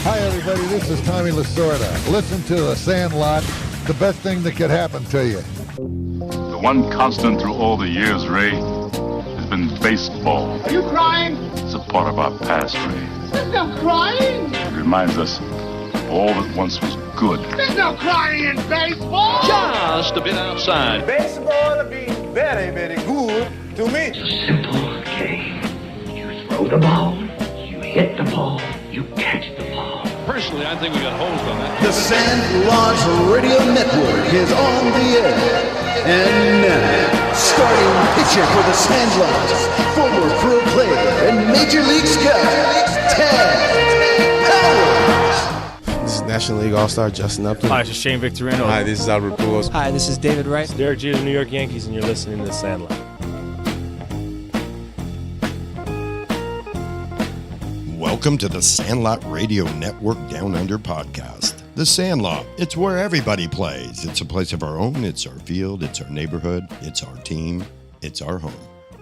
Hi, everybody. This is Tommy Lasorda. Listen to the Sandlot, the best thing that could happen to you. The one constant through all the years, Ray, has been baseball. Are you crying? It's a part of our past, Ray. There's no crying. It reminds us of all that once was good. There's no crying in baseball. Just a bit outside. Baseball will be very, very good to me. It's a simple game. You throw the ball, you hit the ball, you catch the ball. Personally, I think we got holes on that. The Sandlot Radio Network is on the air. And now, starting pitcher for the Sandlot, former pro player and Major League scout, Ted Howard. This is National League All-Star Justin Upton. Hi, this is Shane Victorino. Hi, this is Albert Pujols. Hi, this is David Wright. It's Derek Jeter of the New York Yankees, and you're listening to The Sandlot. Welcome to the Sandlot Radio Network Down Under podcast. The Sandlot, it's where everybody plays. It's a place of our own. It's our field. It's our neighborhood. It's our team. It's our home.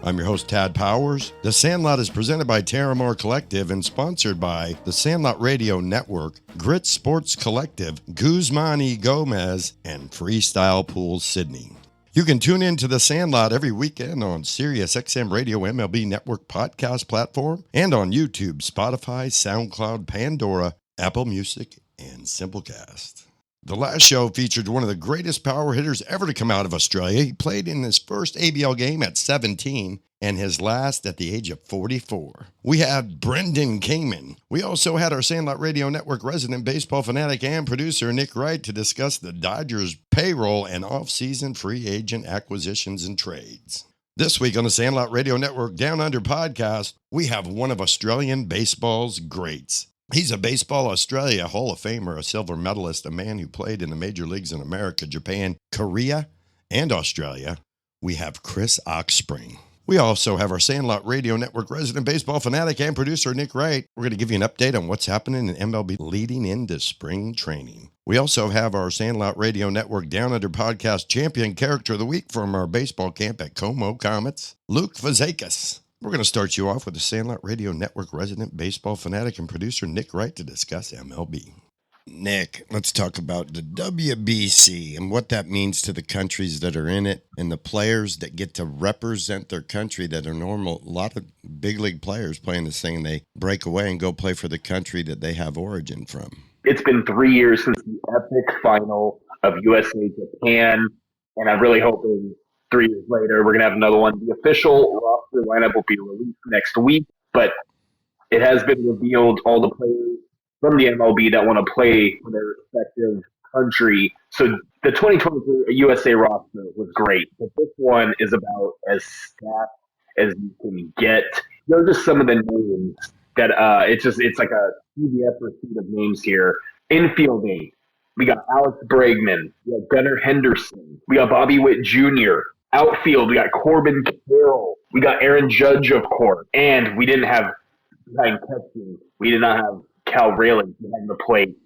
I'm your host, Tad Powers. The Sandlot is presented by Terramar Collective and sponsored by the Sandlot Radio Network, Grit Sports Collective, Guzman y Gomez, and Freestyle Pool Sydney. You can tune in to The Sandlot every weekend on Sirius XM Radio MLB Network podcast platform and on YouTube, Spotify, SoundCloud, Pandora, Apple Music, and Simplecast. The last show featured one of the greatest power hitters ever to come out of Australia. He played in his first ABL game at 17 and his last at the age of 44. We had Brendan Kingman. We also had our Sandlot Radio Network resident baseball fanatic and producer Nick Wright to discuss the Dodgers payroll and off-season free agent acquisitions and trades. This week on the Sandlot Radio Network Down Under podcast, we have one of Australian baseball's greats. He's a Baseball Australia Hall of Famer, a silver medalist, a man who played in the major leagues in America, Japan, Korea, and Australia. We have Chris Oxspring. We also have our Sandlot Radio Network resident baseball fanatic and producer, Nick Wright. We're going to give you an update on what's happening in MLB leading into spring training. We also have our Sandlot Radio Network Down Under podcast champion character of the week from our baseball camp at Como Comets, Luke Fazekas. We're going to start you off with the Sandlot Radio Network resident baseball fanatic and producer, Nick Wright, to discuss MLB. Nick, let's talk about the WBC and what that means to the countries that are in it and the players that get to represent their country that are normal. A lot of big league players playing this thing, they break away and go play for the country that they have origin from. It's been 3 years since the epic final of USA-Japan, and I'm really hoping 3 years later we're going to have another one. The official roster lineup will be released next week, but it has been revealed all the players from the MLB that want to play for their respective country. So the 2023 USA roster was great, but this one is about as stacked as you can get. Those are some of the names that it's like a CBS receipt of names here. Infielding, we got Alex Bregman, we got Gunnar Henderson, we got Bobby Witt Jr. Outfield, we got Corbin Carroll, we got Aaron Judge, of course, and we didn't have behind catching. We did not have Cal Rayleigh behind the plate.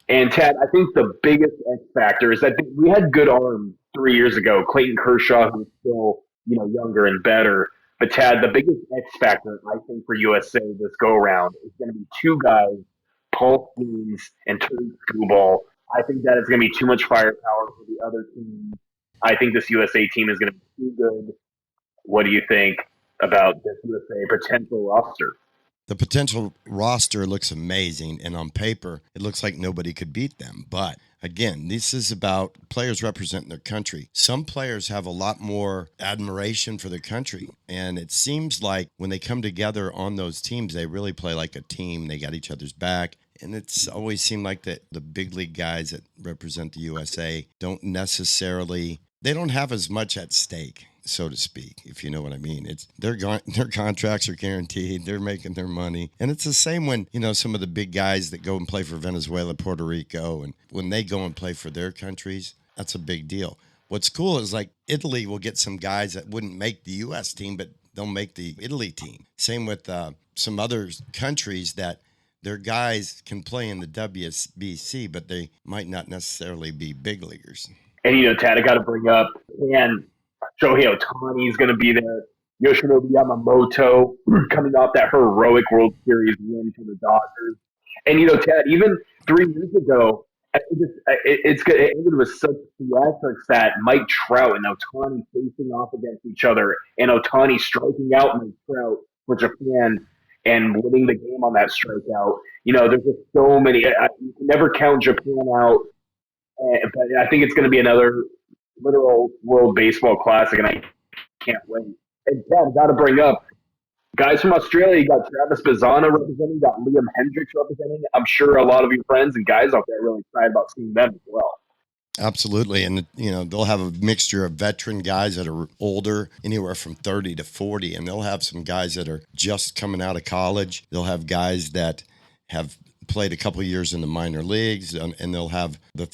And Tad, I think the biggest X factor is that we had good arms 3 years ago. Clayton Kershaw, who's still, younger and better. But Tad, the biggest X factor, I think, for USA this go around is going to be two guys, Paul Skeens and Tariq Skubal. I think that is going to be too much firepower for the other team. I think this USA team is going to be too good. What do you think about this USA potential roster? The potential roster looks amazing, and on paper, it looks like nobody could beat them. But again, this is about players representing their country. Some players have a lot more admiration for their country, and it seems like when they come together on those teams, they really play like a team. They got each other's back. And it's always seemed like that the big league guys that represent the USA don't have as much at stake, so to speak, if you know what I mean. It's their contracts are guaranteed. They're making their money. And it's the same when, some of the big guys that go and play for Venezuela, Puerto Rico, and when they go and play for their countries, that's a big deal. What's cool is like Italy will get some guys that wouldn't make the U.S. team, but they'll make the Italy team. Same with some other countries that their guys can play in the WBC, but they might not necessarily be big leaguers. And, Tad, I got to bring up, and Shohei Ohtani is going to be there. Yoshinobu Yamamoto coming off that heroic World Series win for the Dodgers. And, Ted, even 3 years ago, it ended with such theatrics that Mike Trout and Ohtani facing off against each other, and Ohtani striking out Mike Trout for Japan and winning the game on that strikeout. There's just so many. You can never count Japan out, but I think it's going to be another literal World Baseball Classic, and I can't wait. And Ted, I got to bring up, guys from Australia, you got Travis Bazzana representing, you got Liam Hendricks representing. I'm sure a lot of your friends and guys out there are really excited about seeing them as well. Absolutely. And, they'll have a mixture of veteran guys that are older, anywhere from 30 to 40, and they'll have some guys that are just coming out of college. They'll have guys that have played a couple of years in the minor leagues, and they'll have the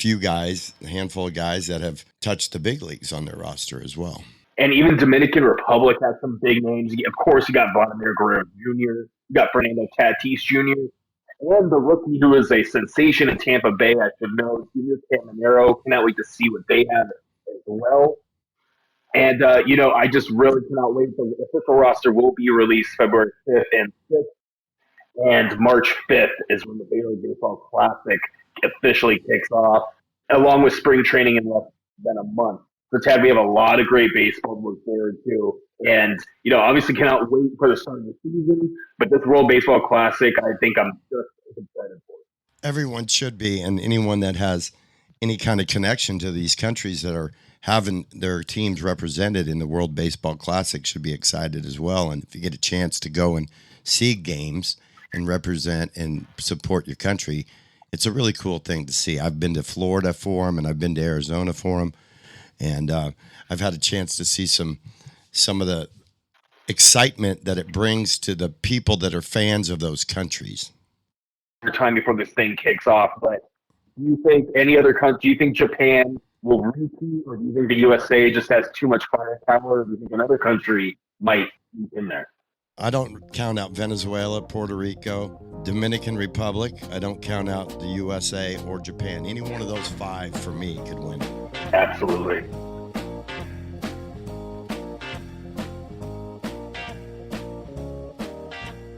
a handful of guys that have touched the big leagues on their roster as well. And even Dominican Republic has some big names. Of course, you got Vladimir Guerrero Jr., you got Fernando Tatis Jr., and the rookie who is a sensation in Tampa Bay, I should know, Junior Caminero. Cannot wait to see what they have as well. And, I just really cannot wait. The official roster will be released February 5th and 6th. And March 5th is when the Major League Baseball Classic officially kicks off, along with spring training in less than a month. So, Ted, we have a lot of great baseball to look forward to. And, obviously cannot wait for the start of the season. But this World Baseball Classic, I think I'm just as excited for it. Everyone should be. And anyone that has any kind of connection to these countries that are having their teams represented in the World Baseball Classic should be excited as well. And if you get a chance to go and see games and represent and support your country, it's a really cool thing to see. I've been to Florida for them, and I've been to Arizona for them. And I've had a chance to see some of the excitement that it brings to the people that are fans of those countries. Time before this thing kicks off, but do you think any other country, do you think Japan will repeat, or do you think the USA just has too much firepower, or do you think another country might be in there? I don't count out Venezuela, Puerto Rico, Dominican Republic. I don't count out the USA or Japan. Any one of those 5 for me could win. Absolutely.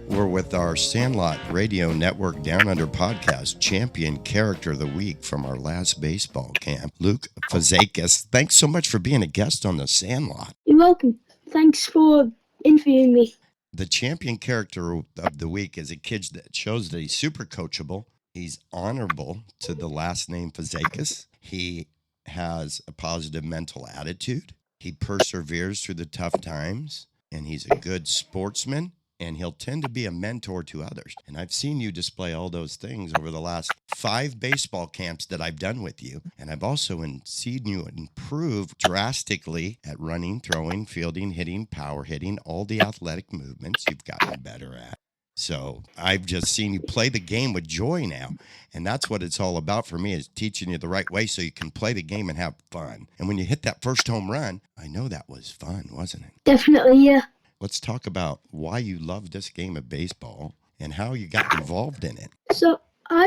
We're with our Sandlot Radio Network Down Under podcast champion character of the week from our last baseball camp, Luke Fazekas. Thanks so much for being a guest on the Sandlot. You're welcome. Thanks for interviewing me. The champion character of the week is a kid that shows that he's super coachable. He's honorable to the last name Fazekas. He has a positive mental attitude. He perseveres through the tough times, and he's a good sportsman. And he'll tend to be a mentor to others. And I've seen you display all those things over the last 5 baseball camps that I've done with you. And I've also seen you improve drastically at running, throwing, fielding, hitting, power hitting, all the athletic movements you've gotten better at. So I've just seen you play the game with joy now. And that's what it's all about for me, is teaching you the right way so you can play the game and have fun. And when you hit that first home run, I know that was fun, wasn't it? Definitely, yeah. Let's talk about why you love this game of baseball and how you got involved in it. So I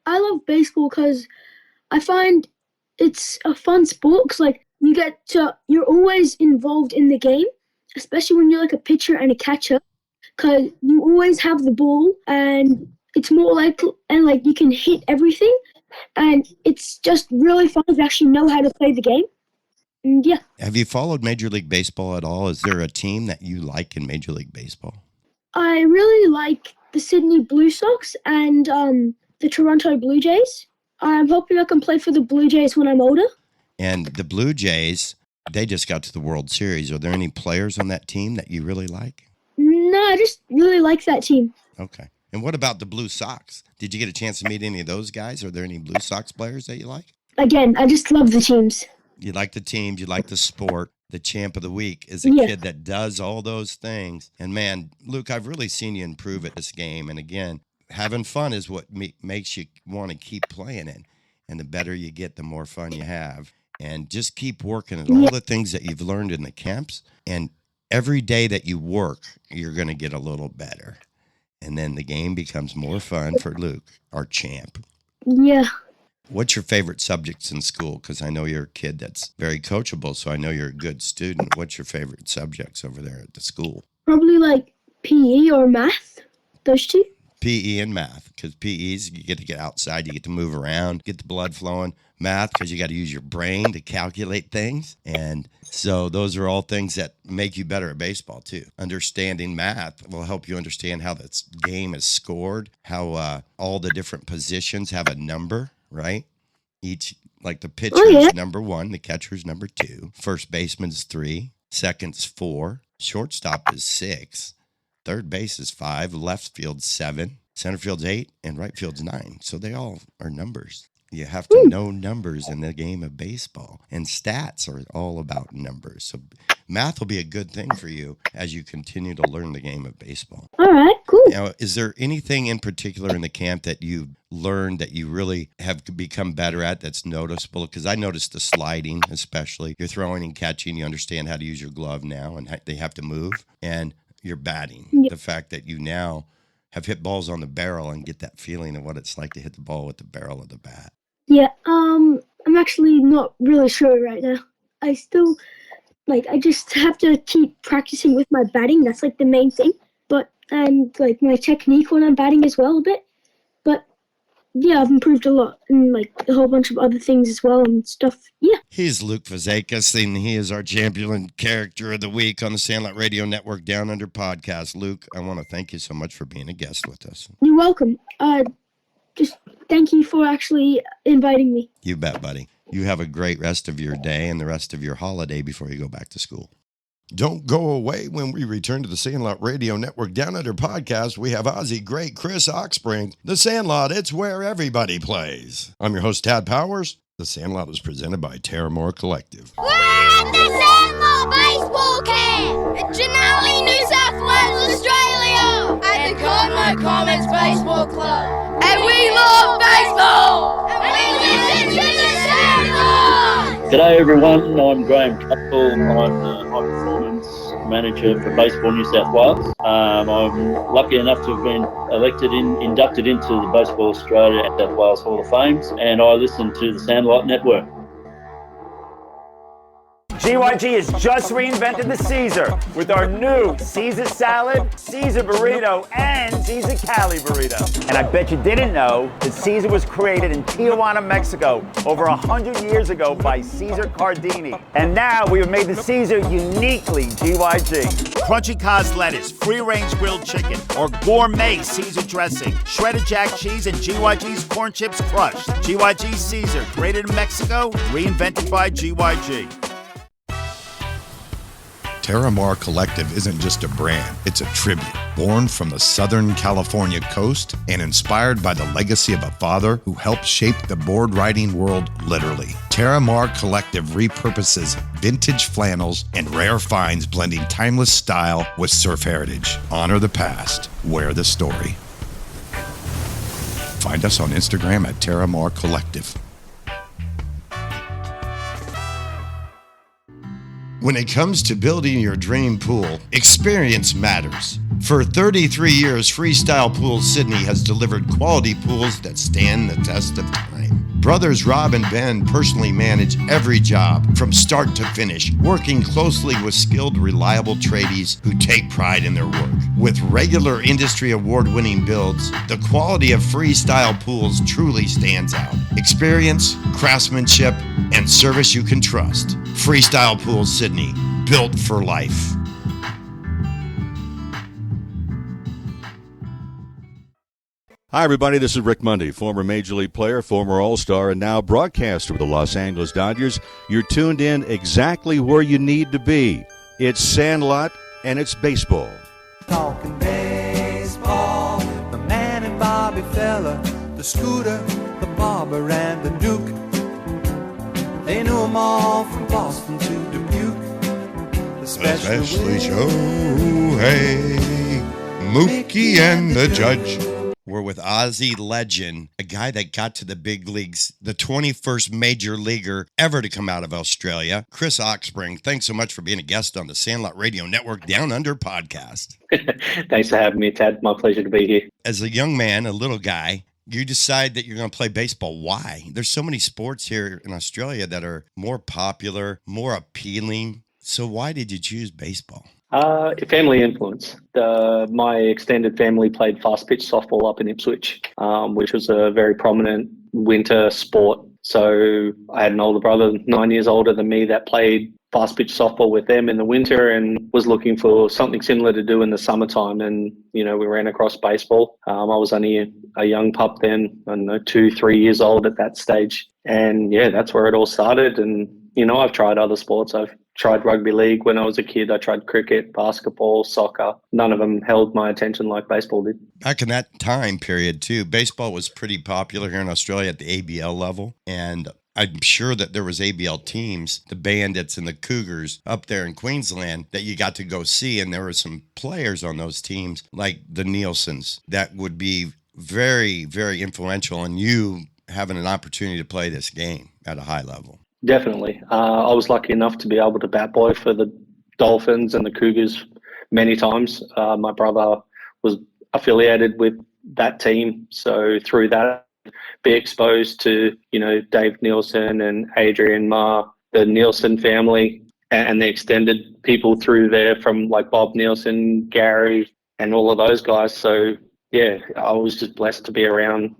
love baseball because I find it's a fun sport, because you're always involved in the game, especially when you're like a pitcher and a catcher, because you always have the ball, and it's more like you can hit everything, and it's just really fun to actually know how to play the game. Yeah. Have you followed Major League Baseball at all? Is there a team that you like in Major League Baseball? I really like the Sydney Blue Sox and the Toronto Blue Jays. I'm hoping I can play for the Blue Jays when I'm older. And the Blue Jays, they just got to the World Series. Are there any players on that team that you really like? No, I just really like that team. Okay. And what about the Blue Sox? Did you get a chance to meet any of those guys? Are there any Blue Sox players that you like? Again, I just love the teams. You like the teams, you like the sport. The champ of the week is a kid that does all those things. And man, Luke, I've really seen you improve at this game. And again, having fun is what makes you want to keep playing it. And the better you get, the more fun you have. And just keep working at all the things that you've learned in the camps. And every day that you work, you're going to get a little better. And then the game becomes more fun for Luke, our champ. Yeah. What's your favorite subjects in school? Because I know you're a kid that's very coachable, so I know you're a good student. What's your favorite subjects over there at the school? Probably like PE or math, those two. PE and math, because PE's, you get to get outside, you get to move around, get the blood flowing. Math, because you got to use your brain to calculate things. And so those are all things that make you better at baseball, too. Understanding math will help you understand how this game is scored, how all the different positions have a number, right? Each, like the pitcher's number 1, the catcher's number 2, first baseman's 3, second's 4, shortstop is 6, third base is 5, left field's 7, center field's 8, and right field's 9. So they all are numbers. You have to know numbers in the game of baseball, and stats are all about numbers. So math will be a good thing for you as you continue to learn the game of baseball. All right, cool. Now, is there anything in particular in the camp that you learned that you really have become better at that's noticeable? Because I noticed the sliding, especially. You're throwing and catching. You understand how to use your glove now, and they have to move. And you're batting. The fact that you now have hit balls on the barrel and get that feeling of what it's like to hit the ball with the barrel of the bat. Yeah, I'm actually not really sure right now. I still, I just have to keep practicing with my batting. That's, the main thing. And my technique when I'm batting as well a bit. But, yeah, I've improved a lot. And, a whole bunch of other things as well and stuff. Yeah. He's Luke Fazekas, and he is our champion character of the week on the Sandlot Radio Network Down Under podcast. Luke, I want to thank you so much for being a guest with us. You're welcome. Just thank you for actually inviting me. You bet, buddy. You have a great rest of your day and the rest of your holiday before you go back to school. Don't go away. When we return to the Sandlot Radio Network Down Under podcast, we have Aussie great Chris Oxspring. The Sandlot, it's where everybody plays. I'm your host, Tad Powers. The Sandlot is presented by Terramore Collective. We're at the Sandlot Baseball Camp in Denali, New South Wales, Australia. At the Cosmo Comets Baseball Club. And we love baseball. And we listen to the Sandlot. G'day everyone, I'm Graham Cuttle. I'm the high performance manager for Baseball New South Wales. I'm lucky enough to have been inducted into the Baseball Australia and South Wales Hall of Fame, and I listen to the Sandlot Network. GYG has just reinvented the Caesar with our new Caesar salad, Caesar burrito, and Caesar Cali burrito. And I bet you didn't know that Caesar was created in Tijuana, Mexico over 100 years ago by Caesar Cardini. And now we have made the Caesar uniquely GYG. Crunchy Cos lettuce, free-range grilled chicken, or gourmet Caesar dressing, shredded jack cheese, and GYG's corn chips crushed. GYG Caesar, created in Mexico, reinvented by GYG. Terramore Collective isn't just a brand, it's a tribute. Born from the Southern California coast and inspired by the legacy of a father who helped shape the board riding world literally. Terramore Collective repurposes vintage flannels and rare finds, blending timeless style with surf heritage. Honor the past, wear the story. Find us on Instagram at Terramore Collective. When it comes to building your dream pool, experience matters. For 33 years, Freestyle Pools Sydney has delivered quality pools that stand the test of time. Brothers Rob and Ben personally manage every job from start to finish, working closely with skilled, reliable tradies who take pride in their work. With regular industry award-winning builds, the quality of Freestyle Pools truly stands out. Experience, craftsmanship, and service you can trust. Freestyle Pools Sydney, built for life. Hi, everybody. This is Rick Mundy, former Major League player, former All-Star, and now broadcaster with the Los Angeles Dodgers. You're tuned in exactly where you need to be. It's Sandlot, and it's baseball. Talking baseball, the man and Bobby Fella, the Scooter, the Barber, and the Duke. They knew them all from Boston to Dubuque. Especially Shohei, Mookie, and the Judge. We're with Aussie legend, a guy that got to the big leagues, the 21st major leaguer ever to come out of Australia, Chris Oxspring. Thanks so much for being a guest on the Sandlot Radio Network Down Under podcast. Thanks for having me, Ted. My pleasure to be here. As a young man, a little guy, you decide that you're going to play baseball. Why? There's so many sports here in Australia that are more popular, more appealing. So why did you choose baseball? Family influence. My extended family played fast pitch softball up in Ipswich, which was a very prominent winter sport. So I had an older brother, 9 years older than me, that played fast pitch softball with them in the winter and was looking for something similar to do in the summertime. And, we ran across baseball. I was only a young pup then, I don't know, 2-3 years old at that stage. And yeah, that's where it all started. And, I've tried other sports. I've tried rugby league when I was a kid. I tried cricket, basketball, soccer. None of them held my attention like baseball did. Back in that time period, too, baseball was pretty popular here in Australia at the ABL level. And I'm sure that there was ABL teams, the Bandits and the Cougars up there in Queensland that you got to go see. And there were some players on those teams like the Nielsen's that would be very, very influential in you having an opportunity to play this game at a high level. Definitely. I was lucky enough to be able to bat boy for the Dolphins and the Cougars many times. My brother was affiliated with that team. So through that, be exposed to, Dave Nielsen and Adrian Ma, the Nielsen family, and the extended people through there from like Bob Nielsen, Gary, and all of those guys. So, yeah, I was just blessed to be around,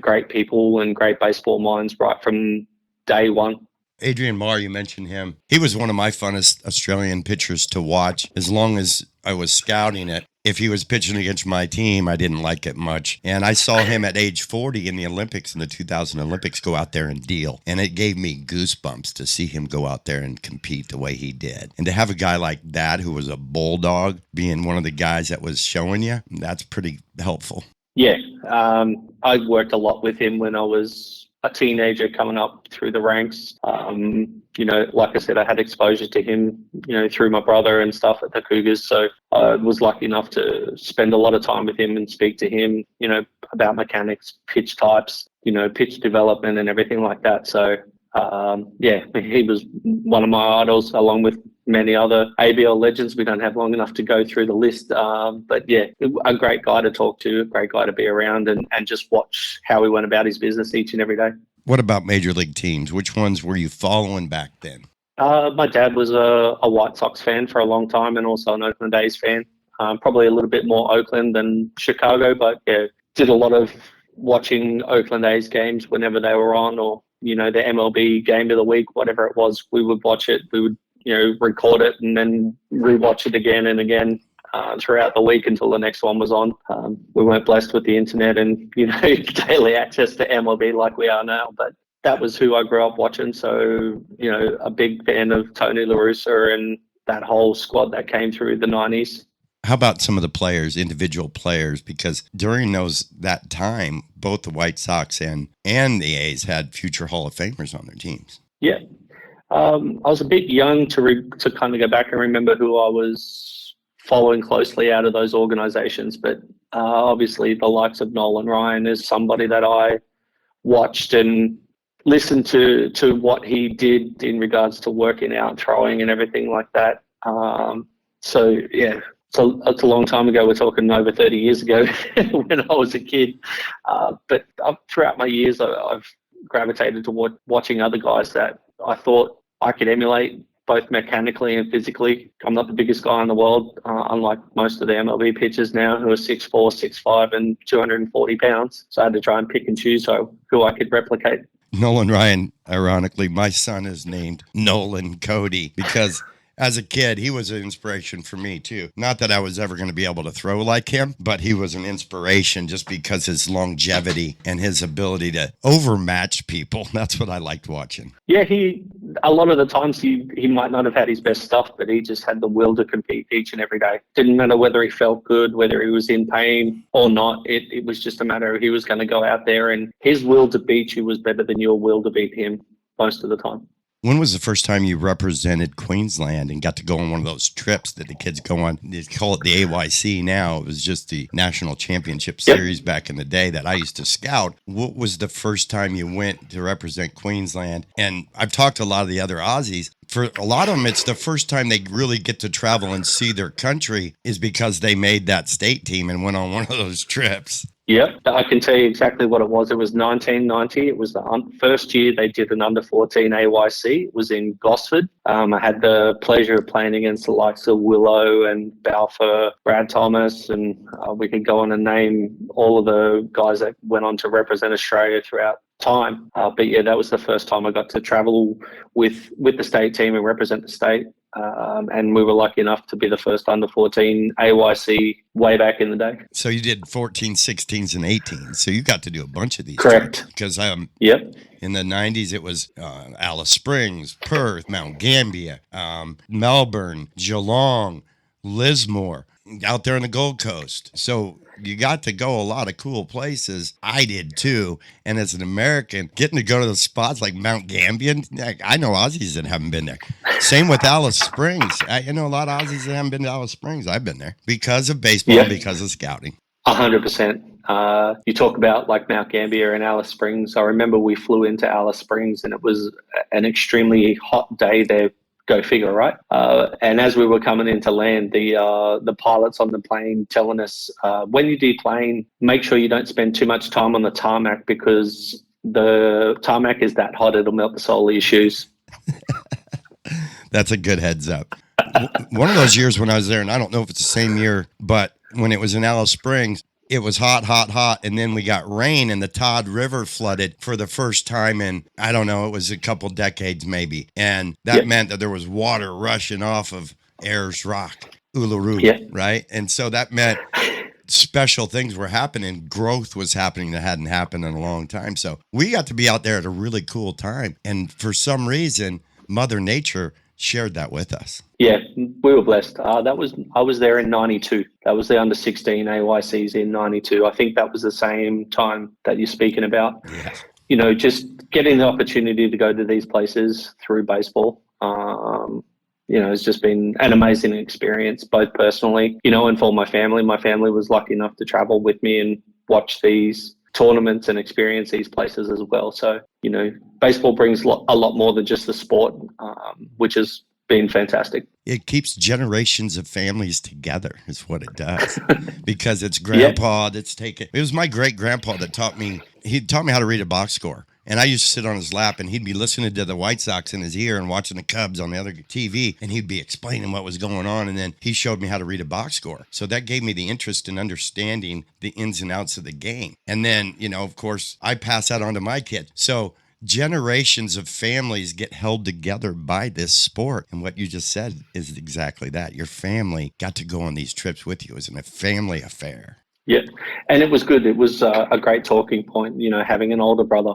great people and great baseball minds right from day one. Adrian Marr, you mentioned him. He was one of my funnest Australian pitchers to watch as long as I was scouting it. If he was pitching against my team, I didn't like it much. And I saw him at age 40 in the Olympics, in the 2000 Olympics, go out there and deal. And it gave me goosebumps to see him go out there and compete the way he did. And to have a guy like that who was a bulldog being one of the guys that was showing you, that's pretty helpful. Yeah, I worked a lot with him when I was a teenager coming up through the ranks. Like I said, I had exposure to him, through my brother and stuff at the Cougars. So I was lucky enough to spend a lot of time with him and speak to him, about mechanics, pitch types, pitch development and everything like that. So, he was one of my idols along with many other ABL legends. We don't have long enough to go through the list. But yeah, a great guy to talk to, a great guy to be around and just watch how he went about his business each and every day. What about major league teams? Which ones were you following back then? My dad was a White Sox fan for a long time and also an Oakland A's fan. Probably a little bit more Oakland than Chicago, but yeah, did a lot of watching Oakland A's games whenever they were on, or, the MLB game of the week, whatever it was, we would watch it. We would, record it and then rewatch it again and again throughout the week until the next one was on. We weren't blessed with the internet and, daily access to MLB like we are now, but that was who I grew up watching. So, a big fan of Tony La Russa and that whole squad that came through the 90s. How about some of the players, individual players? Because during that time, both the White Sox and the A's had future Hall of Famers on their teams. Yeah. I was a bit young to kind of go back and remember who I was following closely out of those organizations. But obviously the likes of Nolan Ryan is somebody that I watched and listened to what he did in regards to working out, throwing and everything like that. So, yeah. So it's a long time ago. We're talking over 30 years ago when I was a kid. But throughout my years, I've gravitated to watching other guys that I thought I could emulate both mechanically and physically. I'm not the biggest guy in the world, unlike most of the MLB pitchers now who are 6'4", 6'5", and 240 pounds. So I had to try and pick and choose who I could replicate. Nolan Ryan, ironically, my son is named Nolan Cody because as a kid, he was an inspiration for me, too. Not that I was ever going to be able to throw like him, but he was an inspiration just because his longevity and his ability to overmatch people. That's what I liked watching. Yeah, a lot of the times he might not have had his best stuff, but he just had the will to compete each and every day. Didn't matter whether he felt good, whether he was in pain or not. It was just a matter of he was going to go out there, and his will to beat you was better than your will to beat him most of the time. When was the first time you represented Queensland and got to go on one of those trips that the kids go on? They call it the AYC now. It was just the National Championship Series back in the day that I used to scout. What was the first time you went to represent Queensland? And I've talked to a lot of the other Aussies. For a lot of them, it's the first time they really get to travel and see their country is because they made that state team and went on one of those trips. Yep, I can tell you exactly what it was. It was 1990. It was the first year they did an under-14 AYC. It was in Gosford. I had the pleasure of playing against the likes of Willow and Balfour, Brad Thomas, and we could go on and name all of the guys that went on to represent Australia throughout time. But yeah, that was the first time I got to travel with the state team and represent the state. And we were lucky enough to be the first under-14 AYC way back in the day. So you did 14, 16s, and 18s. So you got to do a bunch of these. Correct. Because yep. In the 90s, it was Alice Springs, Perth, Mount Gambier, Melbourne, Geelong, Lismore, out there on the Gold Coast. So you got to go a lot of cool places. I did too. And as an American, getting to go to the spots like Mount Gambier, I know Aussies that haven't been there. Same with Alice Springs. I know a lot of Aussies that haven't been to Alice Springs. I've been there because of baseball, and because of scouting. 100%. You talk about like Mount Gambier and Alice Springs. I remember we flew into Alice Springs and it was an extremely hot day there. Go figure, right? And as we were coming into land, the pilots on the plane telling us, when you deplane, make sure you don't spend too much time on the tarmac because the tarmac is that hot, it'll melt the sole of your shoes. That's a good heads up. One of those years when I was there, and I don't know if it's the same year, but when it was in Alice Springs, it was hot, hot, hot, and then we got rain, and the Todd River flooded for the first time in, I don't know, it was a couple decades maybe, and that meant that there was water rushing off of Ayers Rock, Uluru, right? And so that meant special things were happening, growth was happening that hadn't happened in a long time. So we got to be out there at a really cool time, and for some reason, Mother Nature shared that with us. Yeah, we were blessed. I was there in 92. That was the under 16 AYCs in 92. I think that was the same time that you're speaking about. Yeah. You know, just getting the opportunity to go to these places through baseball, you know, it's just been an amazing experience, both personally, you know, and for my family. My family was lucky enough to travel with me and watch these tournaments and experience these places as well. So, you know, baseball brings a lot more than just the sport, which has been fantastic. It keeps generations of families together is what it does because it's grandpa that's taken. It was my great grandpa that taught me how to read a box score. And I used to sit on his lap and he'd be listening to the White Sox in his ear and watching the Cubs on the other TV. And he'd be explaining what was going on. And then he showed me how to read a box score. So that gave me the interest in understanding the ins and outs of the game. And then, you know, of course, I pass that on to my kid. So generations of families get held together by this sport. And what you just said is exactly that. Your family got to go on these trips with you. It was a family affair. Yeah, and it was good. It was a great talking point, you know, having an older brother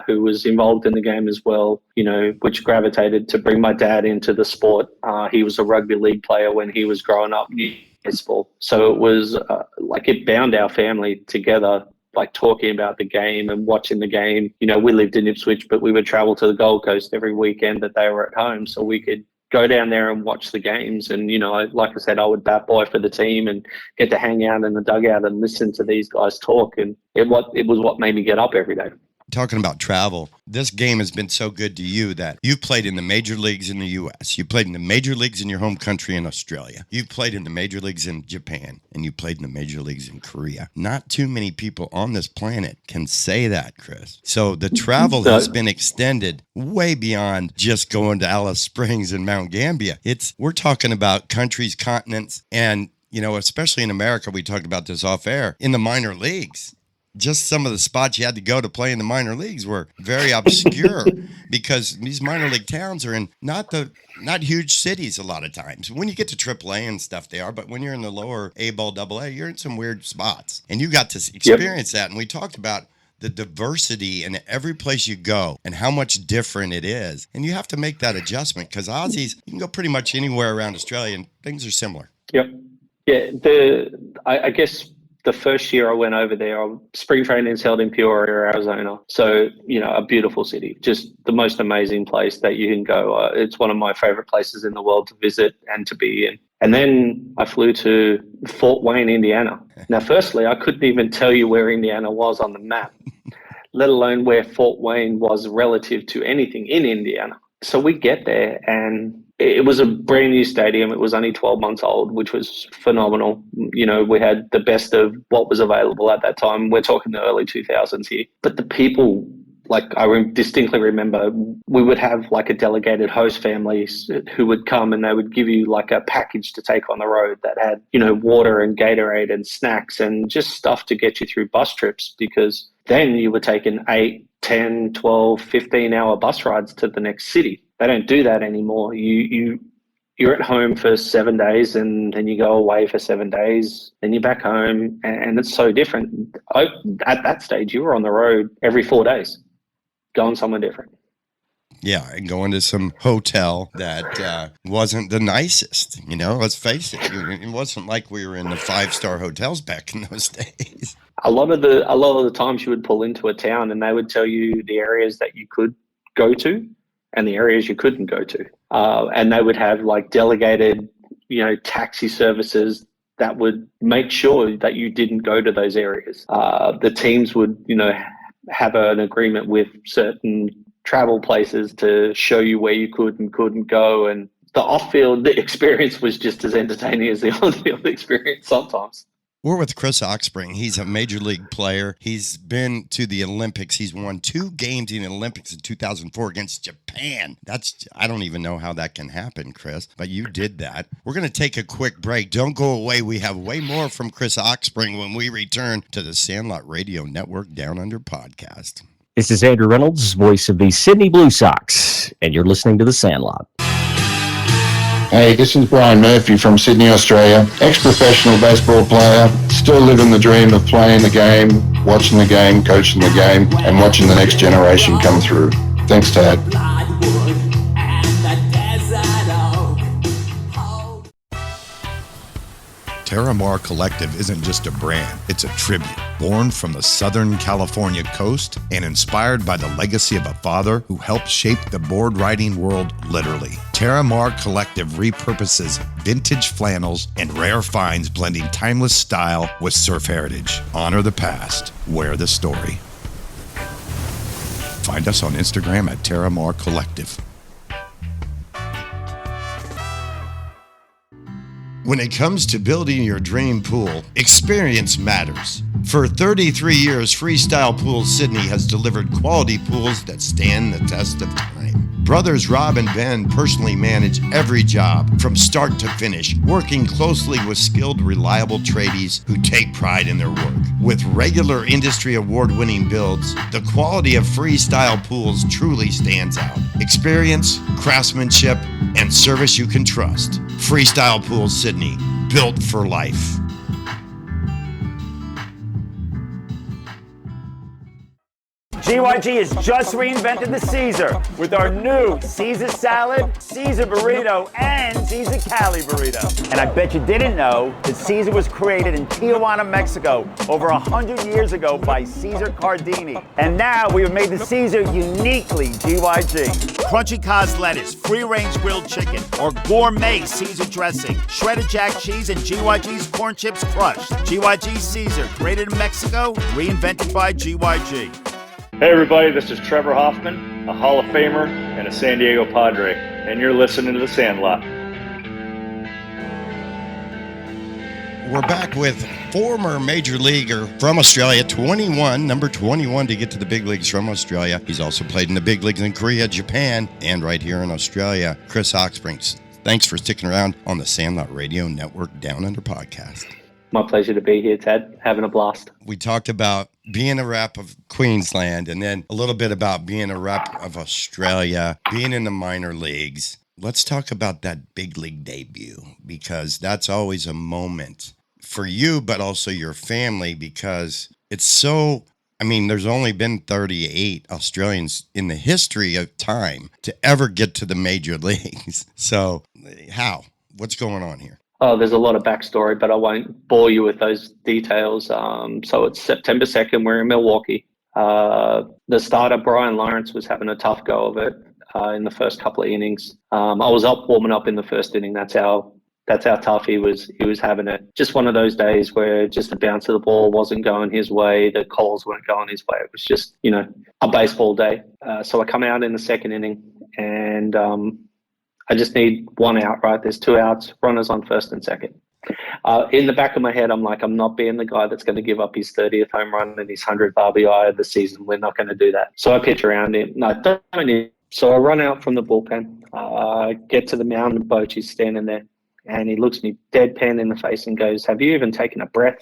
who was involved in the game as well, you know, which gravitated to bring my dad into the sport. He was a rugby league player when he was growing up in baseball. So it was like it bound our family together, like talking about the game and watching the game. You know, we lived in Ipswich, but we would travel to the Gold Coast every weekend that they were at home so we could go down there and watch the games. And, you know, like I said, I would bat boy for the team and get to hang out in the dugout and listen to these guys talk. And it was what made me get up every day. Talking about travel, this game has been so good to you that you played in the major leagues in the U.S. You played in the major leagues in your home country in Australia. You played in the major leagues in Japan, and you played in the major leagues in Korea. Not too many people on this planet can say that, Chris. So the travel has been extended way beyond just going to Alice Springs and Mount Gambier. We're talking about countries, continents, and, you know, especially in America, we talked about this off air, in the minor leagues. Just some of the spots you had to go to play in the minor leagues were very obscure because these minor league towns are in not huge cities a lot of times. When you get to AAA and stuff, they are, but when you're in the lower A-ball, AA, you're in some weird spots. And you got to experience that. And we talked about the diversity in every place you go and how much different it is. And you have to make that adjustment because Aussies, you can go pretty much anywhere around Australia and things are similar. Yep. Yeah. I guess the first year I went over there, spring training is held in Peoria, Arizona. So, you know, a beautiful city, just the most amazing place that you can go. It's one of my favorite places in the world to visit and to be in. And then I flew to Fort Wayne, Indiana. Now, firstly, I couldn't even tell you where Indiana was on the map, let alone where Fort Wayne was relative to anything in Indiana. So we get there and it was a brand new stadium. It was only 12 months old, which was phenomenal. You know, we had the best of what was available at that time. We're talking the early 2000s here. But the people, like I distinctly remember, we would have like a delegated host families who would come and they would give you like a package to take on the road that had, you know, water and Gatorade and snacks and just stuff to get you through bus trips, because then you were taking 8, 10, 12, 15-hour bus rides to the next city. They don't do that anymore. You're at home for 7 days and then you go away for 7 days, then you're back home, and it's so different. At that stage, you were on the road every 4 days, going somewhere different. Yeah, and going to some hotel that wasn't the nicest, you know, let's face it. It wasn't like we were in the 5-star hotels back in those days. A lot of the times you would pull into a town and they would tell you the areas that you could go to and the areas you couldn't go to. And they would have like delegated, you know, taxi services that would make sure that you didn't go to those areas. The teams would, you know, have an agreement with certain travel places to show you where you could and couldn't go. And the off-field experience was just as entertaining as the on-field experience sometimes. We're with Chris Oxspring. He's a major league player. He's been to the Olympics. He's won 2 games in the Olympics in 2004 against Japan. I don't even know how that can happen, Chris, but you did that. We're going to take a quick break. Don't go away. We have way more from Chris Oxspring when we return to the Sandlot Radio Network Down Under podcast. This is Andrew Reynolds, voice of the Sydney Blue Sox, and you're listening to The Sandlot. Hey, this is Brian Murphy from Sydney, Australia. Ex-professional baseball player, still living the dream of playing the game, watching the game, coaching the game, and watching the next generation come through. Thanks, Tad. Terramar Collective isn't just a brand, it's a tribute. Born from the Southern California coast and inspired by the legacy of a father who helped shape the board riding world literally. Terramar Collective repurposes vintage flannels and rare finds, blending timeless style with surf heritage. Honor the past, wear the story. Find us on Instagram at Terramar Collective. When it comes to building your dream pool, experience matters. For 33 years, Freestyle Pools Sydney has delivered quality pools that stand the test of time. Brothers Rob and Ben personally manage every job from start to finish, working closely with skilled, reliable tradies who take pride in their work. With regular industry award-winning builds, the quality of Freestyle Pools truly stands out. Experience, craftsmanship, and service you can trust. Freestyle Pools Sydney, built for life. GYG has just reinvented the Caesar with our new Caesar salad, Caesar burrito, and Caesar Cali burrito. And I bet you didn't know that Caesar was created in Tijuana, Mexico over 100 years ago by Caesar Cardini. And now we have made the Caesar uniquely GYG. Crunchy Cos lettuce, free-range grilled chicken, or gourmet Caesar dressing, shredded jack cheese, and GYG's corn chips crushed. GYG Caesar, created in Mexico, reinvented by GYG. Hey everybody, this is Trevor Hoffman, a Hall of Famer and a San Diego Padre, and you're listening to The Sandlot. We're back with former major leaguer from Australia, number 21 to get to the big leagues from Australia. He's also played in the big leagues in Korea, Japan, and right here in Australia, Chris Oxspring. Thanks for sticking around on the Sandlot Radio Network Down Under podcast. My pleasure to be here, Ted. Having a blast. We talked about being a rep of Queensland and then a little bit about being a rep of Australia, being in the minor leagues. Let's talk about that big league debut, because that's always a moment for you, but also your family, because it's so, I mean, there's only been 38 Australians in the history of time to ever get to the major leagues. So how? What's going on here? Oh, there's a lot of backstory, but I won't bore you with those details. So it's September 2nd. We're in Milwaukee. The starter, Brian Lawrence, was having a tough go of it in the first couple of innings. I was up warming up in the first inning. That's how tough he was having it. Just one of those days where just the bounce of the ball wasn't going his way. The calls weren't going his way. It was just, a baseball day. So I come out in the second inning and I just need one out, right? There's 2 outs, runners on first and second. In the back of my head, I'm like, I'm not being the guy that's going to give up his 30th home run and his 100th RBI of the season. We're not going to do that. So I pitch around him. No, don't need. So I run out from the bullpen, get to the mound, and Bochy's standing there. And he looks me deadpan in the face and goes, have you even taken a breath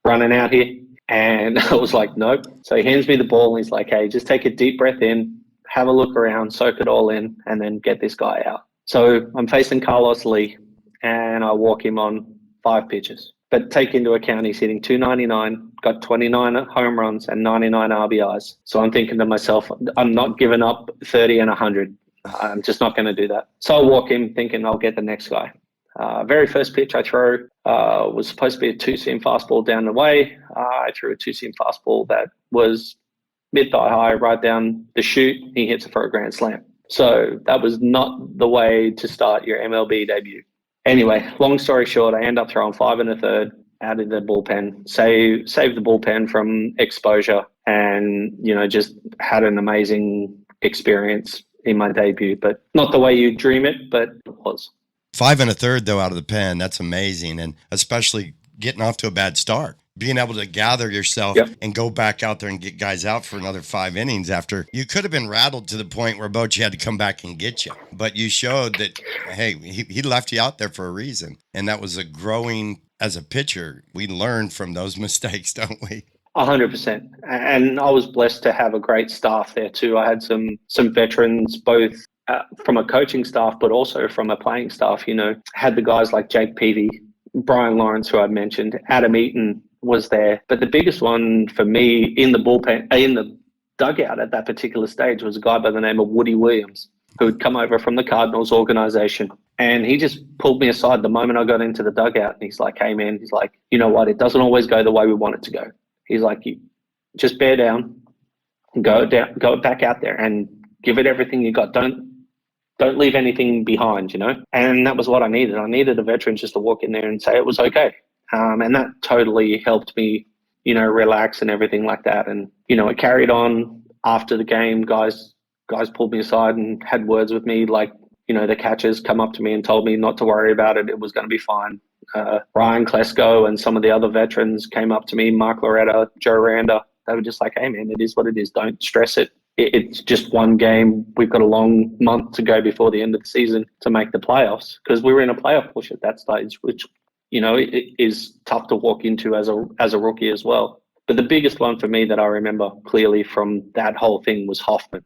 running out here? And I was like, nope. So he hands me the ball and he's like, hey, just take a deep breath in, have a look around, soak it all in, and then get this guy out. So I'm facing Carlos Lee, and I walk him on 5 pitches. But take into account he's hitting .299, got 29 home runs and 99 RBIs. So I'm thinking to myself, I'm not giving up 30 and 100. I'm just not going to do that. So I walk him thinking I'll get the next guy. Very first pitch I throw was supposed to be a 2-seam fastball down the way. I threw a 2-seam fastball that was mid-thigh high right down the chute. He hits it for a grand slam. So that was not the way to start your MLB debut. Anyway, long story short, I end up throwing 5 1/3 out of the bullpen, save the bullpen from exposure, and, just had an amazing experience in my debut. But not the way you dream it, but it was. 5 1/3 though out of the pen, that's amazing, and especially getting off to a bad start. Being able to gather yourself and go back out there and get guys out for another 5 innings after you could have been rattled to the point where Bochy had to come back and get you. But you showed that, hey, he left you out there for a reason. And that was a growing as a pitcher. We learn from those mistakes, don't we? 100%. And I was blessed to have a great staff there too. I had some veterans, both from a coaching staff, but also from a playing staff. Had the guys like Jake Peavy, Brian Lawrence, who I mentioned, Adam Eaton was there. But the biggest one for me in the bullpen, in the dugout at that particular stage, was a guy by the name of Woody Williams, who had come over from the Cardinals organization. And he just pulled me aside the moment I got into the dugout. And he's like, hey, man, he's like, you know what? It doesn't always go the way we want it to go. He's like, you just bear down and go back out there and give it everything you got. Don't leave anything behind, And that was what I needed. I needed a veteran just to walk in there and say it was okay. And that totally helped me, relax and everything like that. And, it carried on after the game. Guys pulled me aside and had words with me. Like, the catchers come up to me and told me not to worry about it. It was going to be fine. Ryan Klesko and some of the other veterans came up to me, Mark Loretta, Joe Randa. They were just like, hey, man, it is what it is. Don't stress it. It's just one game. We've got a long month to go before the end of the season to make the playoffs, because we were in a playoff push at that stage, which, it is tough to walk into as a rookie as well. But the biggest one for me that I remember clearly from that whole thing was Hoffman.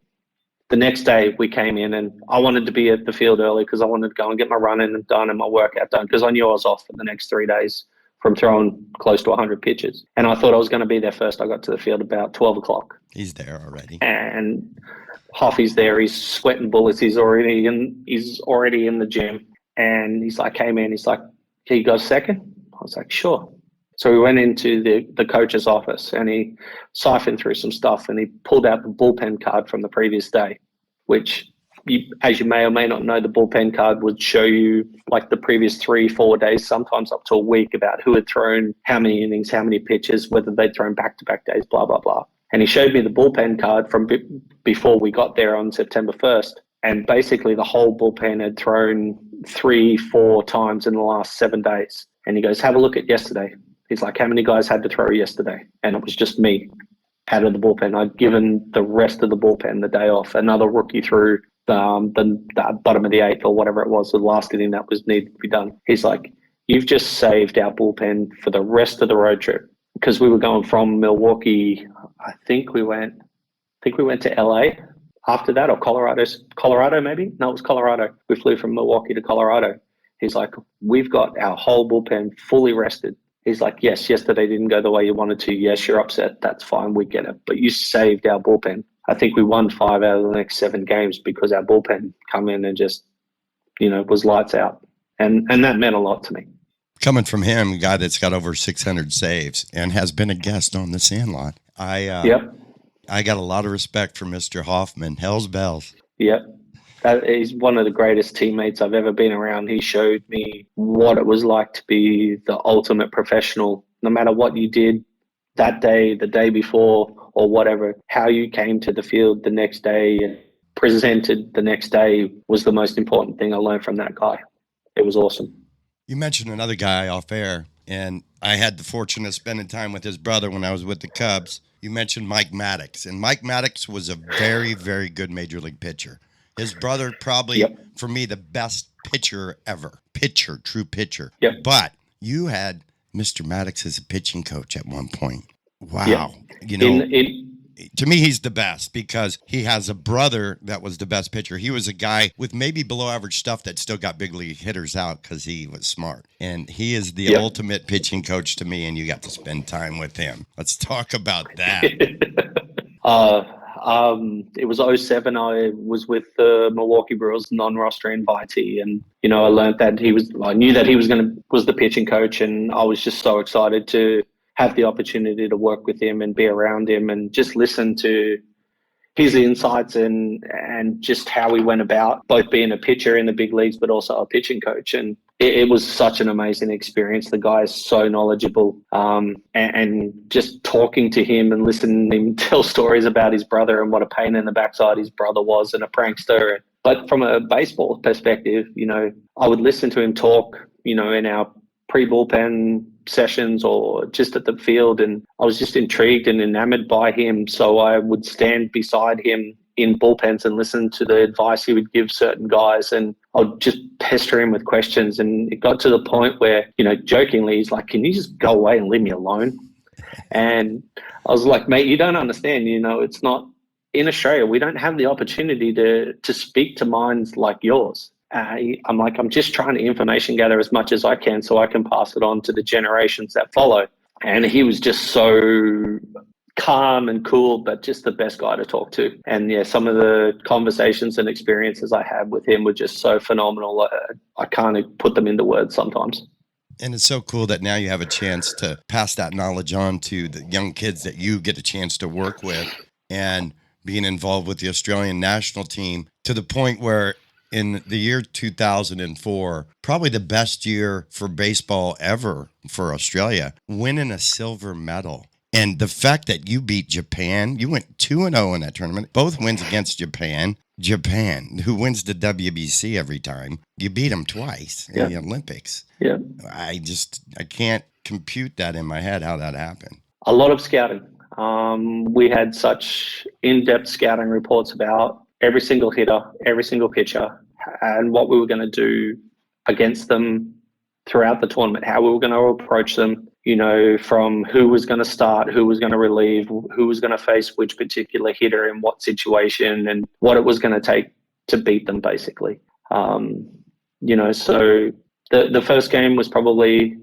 The next day we came in and I wanted to be at the field early because I wanted to go and get my run-in done and my workout done, because I knew I was off for the next 3 days from throwing close to 100 pitches. And I thought I was going to be there first. I got to the field about 12 o'clock. He's there already. And Hoffy's there. He's sweating bullets. He's already in the gym. And he's like, hey, man, he's like, can you go second? I was like, sure. So we went into the coach's office and he siphoned through some stuff and he pulled out the bullpen card from the previous day, which, as you may or may not know, the bullpen card would show you like the previous 3-4 days, sometimes up to a week, about who had thrown how many innings, how many pitches, whether they'd thrown back-to-back days, blah, blah, blah. And he showed me the bullpen card from before we got there on September 1st. And basically the whole bullpen had thrown 3-4 times in the last 7 days. And he goes, have a look at yesterday. He's like, how many guys had to throw yesterday? And it was just me out of the bullpen. I'd given the rest of the bullpen the day off. Another rookie threw the bottom of the 8th or whatever it was, the last inning that was needed to be done. He's like, you've just saved our bullpen for the rest of the road trip. Because we were going from Milwaukee, I think we went to LA after that, or Colorado maybe? No, it was Colorado. We flew from Milwaukee to Colorado. He's like, we've got our whole bullpen fully rested. He's like, yes, yesterday didn't go the way you wanted to. Yes, you're upset. That's fine. We get it. But you saved our bullpen. I think we won 5 out of the next 7 games because our bullpen come in and just, was lights out. And that meant a lot to me. Coming from him, a guy that's got over 600 saves and has been a guest on the Sandlot. I got a lot of respect for Mr. Hoffman. Hell's bells. Yep. He's one of the greatest teammates I've ever been around. He showed me what it was like to be the ultimate professional. No matter what you did that day, the day before, or whatever, how you came to the field the next day and presented the next day was the most important thing I learned from that guy. It was awesome. You mentioned another guy off air, and I had the fortune of spending time with his brother when I was with the Cubs. You mentioned Mike Maddox, and Mike Maddox was a very, very good major league pitcher. His brother probably, for me, the best pitcher ever. True pitcher. Yep. But you had Mr. Maddox as a pitching coach at one point. Wow. Yep. You know, to me, he's the best because he has a brother that was the best pitcher. He was a guy with maybe below average stuff that still got big league hitters out because he was smart. And he is the ultimate pitching coach to me, and you got to spend time with him. Let's talk about that. It was 2007. I was with the Milwaukee Brewers non-roster invitee, and I learned that I knew that he was the pitching coach, and I was just so excited to have the opportunity to work with him and be around him and just listen to his insights and just how he went about both being a pitcher in the big leagues, but also a pitching coach. And it was such an amazing experience. The guy is so knowledgeable, and just talking to him and listening to him tell stories about his brother and what a pain in the backside his brother was and a prankster. But from a baseball perspective, I would listen to him talk, in our pre-bullpen sessions or just at the field, and I was just intrigued and enamored by him. So I would stand beside him in bullpens and listen to the advice he would give certain guys, and I'd just pester him with questions. And it got to the point where, jokingly, he's like, "Can you just go away and leave me alone?" And I was like, "Mate, you don't understand. It's not in Australia. We don't have the opportunity to speak to minds like yours." I'm like, I'm just trying to information gather as much as I can so I can pass it on to the generations that follow. And he was just so calm and cool, but just the best guy to talk to. And some of the conversations and experiences I had with him were just so phenomenal. I can't put them into words sometimes. And it's so cool that now you have a chance to pass that knowledge on to the young kids that you get a chance to work with, and being involved with the Australian national team to the point where in the year 2004, probably the best year for baseball ever for Australia, winning a silver medal. And the fact that you beat Japan, you went 2-0 in that tournament, both wins against Japan, who wins the WBC every time. You beat them twice in the Olympics. Yeah. I can't compute that in my head, how that happened. A lot of scouting. We had such in-depth scouting reports about every single hitter, every single pitcher, and what we were going to do against them throughout the tournament, how we were going to approach them, from who was going to start, who was going to relieve, who was going to face which particular hitter in what situation, and what it was going to take to beat them, basically. So the first game was probably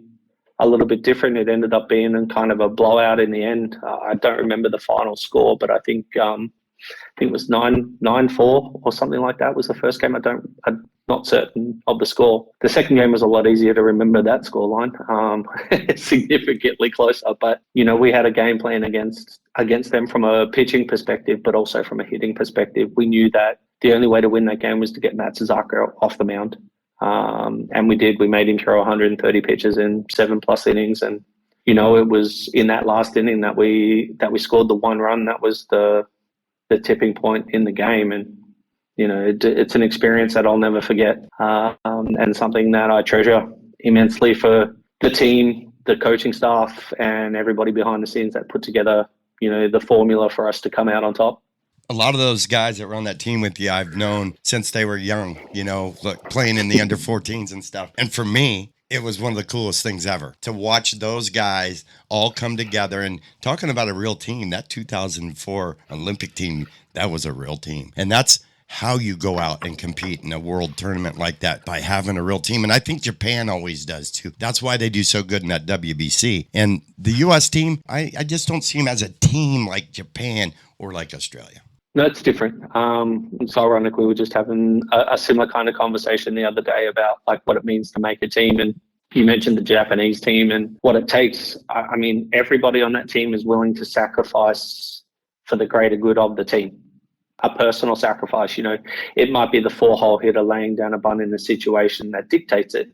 a little bit different. It ended up being kind of a blowout in the end. I don't remember the final score, but I think it was 9-4 or something like that was the first game. I'm not certain of the score. The second game was a lot easier to remember that scoreline, significantly closer. But, we had a game plan against them from a pitching perspective, but also from a hitting perspective. We knew that the only way to win that game was to get Matt Suzuka off the mound. And we did. We made him throw 130 pitches in 7+ innings. And, it was in that last inning that we scored the one run. That was the tipping point in the game. And, it's an experience that I'll never forget, and something that I treasure immensely for the team, the coaching staff, and everybody behind the scenes that put together, the formula for us to come out on top. A lot of those guys that were on that team with you, I've known since they were young, playing in the under 14s and stuff. And for me, it was one of the coolest things ever to watch those guys all come together. And talking about a real team, that 2004 Olympic team, that was a real team. And that's how you go out and compete in a world tournament like that, by having a real team. And I think Japan always does too. That's why they do so good in that WBC. And the U.S. team, I just don't see them as a team like Japan or like Australia. No, it's different. It's ironic. We were just having a similar kind of conversation the other day about what it means to make a team. And you mentioned the Japanese team and what it takes. I mean, everybody on that team is willing to sacrifice for the greater good of the team. A personal sacrifice, it might be the 4-hole hitter laying down a bunt in a situation that dictates it.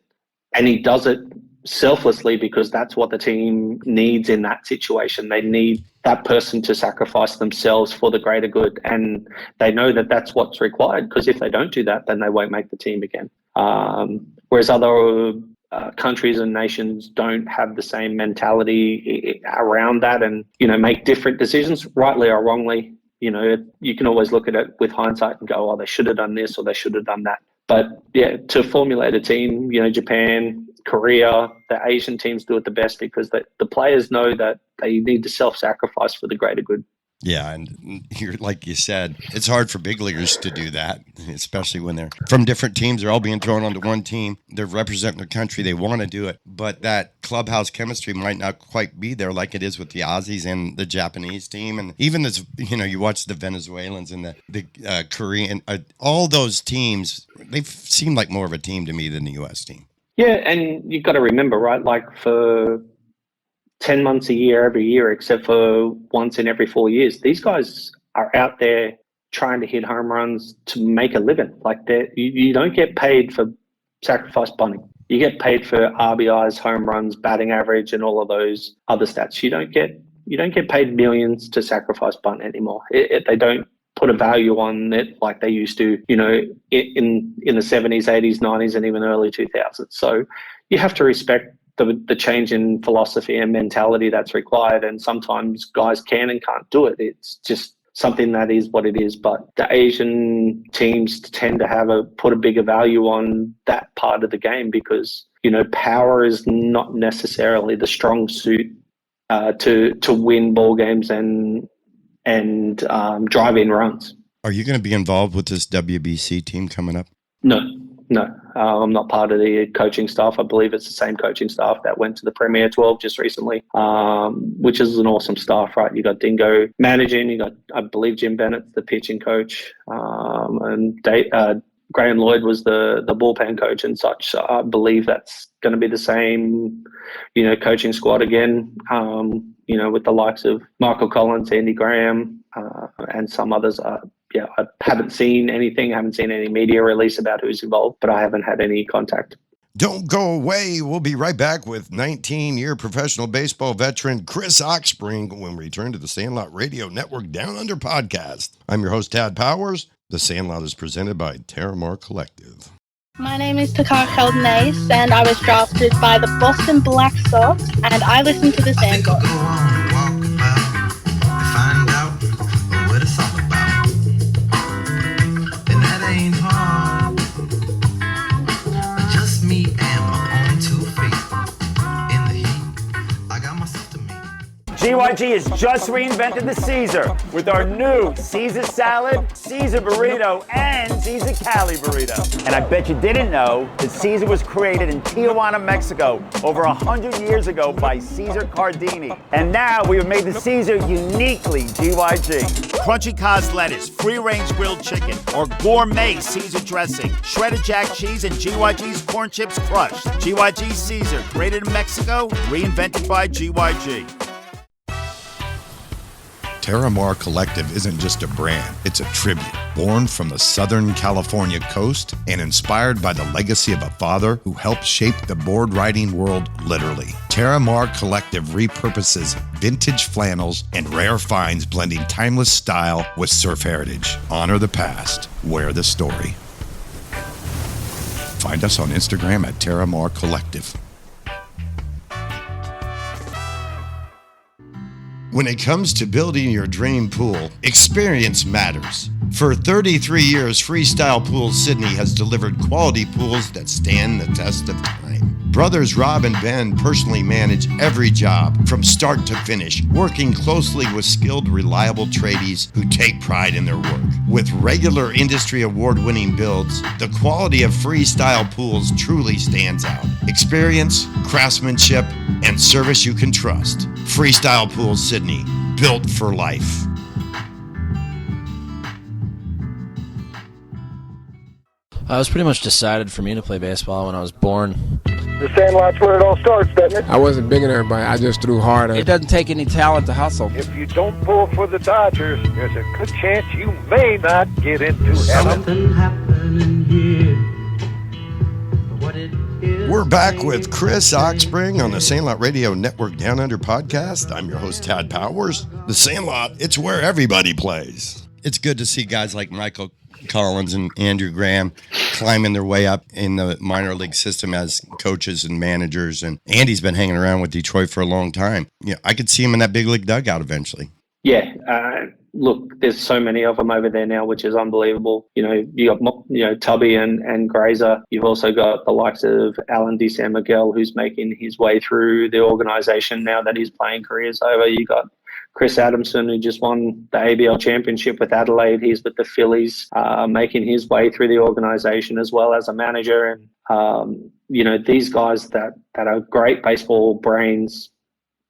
And he does it selflessly because that's what the team needs in that situation. They need that person to sacrifice themselves for the greater good, and they know that that's what's required, because if they don't do that, then they won't make the team again. Whereas other countries and nations don't have the same mentality around that, and, you know, make different decisions, rightly or wrongly. You know, you can always look at it with hindsight and go, oh, they should have done this or they should have done that. But yeah, to formulate a team, you know, Japan, Korea, the Asian teams do it the best because the players know that they need to self-sacrifice for the greater good. Yeah, and you're, like you said, it's hard for big leaguers to do that, especially when they're from different teams. They're all being thrown onto one team. They're representing their country. They want to do it, but that clubhouse chemistry might not quite be there like it is with the Aussies and the Japanese team. And even this, you know, you watch the Venezuelans and the Korean, all those teams, they seem like more of a team to me than the U.S. team. Yeah, and you've got to remember, right, like for 10 months a year, every year, except for once in every 4 years, these guys are out there trying to hit home runs to make a living. Like, you don't get paid for sacrifice bunting. You get paid for RBIs, home runs, batting average, and all of those other stats. You don't get paid millions to sacrifice bunt anymore. They don't put a value on it like they used to, you know, in the 70s, 80s, 90s, and even early 2000s. So you have to respect the change in philosophy and mentality that's required, and sometimes guys can and can't do it. It's just something that is what it is. But the Asian teams tend to put a bigger value on that part of the game because, you know, power is not necessarily the strong suit to win ball games and drive in runs. Are you going to be involved with this WBC team coming up? No. I'm not part of the coaching staff. I believe it's the same coaching staff that went to the Premier 12 just recently, which is an awesome staff, right? You got Dingo managing, you got, I believe, Jim Bennett's the pitching coach, and Graham Lloyd was the bullpen coach and such. So I believe that's going to be the same, you know, coaching squad again, you know, with the likes of Michael Collins, Andy Graham, and some others. Yeah, I haven't seen anything. I haven't seen any media release about who's involved, but I haven't had any contact. Don't go away. We'll be right back with 19-year professional baseball veteran Chris Oxspring when we return to the Sandlot Radio Network Down Under podcast. I'm your host, Tad Powers. The Sandlot is presented by Terramar Collective. My name is Takar Keldnace, and I was drafted by the Boston Black Sox, and I listen to the Sandlot. Find out what it's all about. And that ain't hard. Just me and my own 2 feet. In the heat, I got myself to meet. GYG has just reinvented the Caesar with our new Caesar salad, Caesar burrito, and Caesar Cali burrito. And I bet you didn't know that Caesar was created in Tijuana, Mexico, over 100 years ago by Caesar Cardini. And now we have made the Caesar uniquely GYG. Crunchy Cos lettuce, free-range grilled chicken, or gourmet Caesar dressing, shredded jack cheese, and GYG's corn chips crushed. GYG Caesar, created in Mexico, reinvented by GYG. Terramar Collective isn't just a brand, it's a tribute. Born from the Southern California coast and inspired by the legacy of a father who helped shape the board riding world literally. Terramar Collective repurposes vintage flannels and rare finds, blending timeless style with surf heritage. Honor the past, wear the story. Find us on Instagram at Terramar Collective. When it comes to building your dream pool, experience matters. For 33 years, Freestyle Pools Sydney has delivered quality pools that stand the test of time. Brothers Rob and Ben personally manage every job from start to finish, working closely with skilled, reliable tradies who take pride in their work. With regular industry award-winning builds, the quality of Freestyle Pools truly stands out. Experience, craftsmanship, and service you can trust. Freestyle Pools Sydney, built for life. It was pretty much decided for me to play baseball when I was born. The Sandlot's where it all starts, doesn't it? I wasn't big than everybody. I just threw harder. It doesn't take any talent to hustle. If you don't pull for the Dodgers, there's a good chance you may not get into heaven. Something happening here. What it is We're back with Chris Oxspring on the Sandlot Radio Network Down Under podcast. I'm your host, Tad Powers. The Sandlot, it's where everybody plays. It's good to see guys like Michael Collins and Andrew Graham climbing their way up in the minor league system as coaches and managers. And Andy's been hanging around with Detroit for a long time. I could see him in that big league dugout eventually. Yeah. Look, there's so many of them over there now, which is unbelievable. You got, Tubby and Grazer. You've also got the likes of Alan De San Miguel, who's making his way through the organization now that his playing career is over. You got Chris Adamson, who just won the ABL championship with Adelaide. He's with the Phillies, making his way through the organization as well as a manager. And, these guys that are great baseball brains,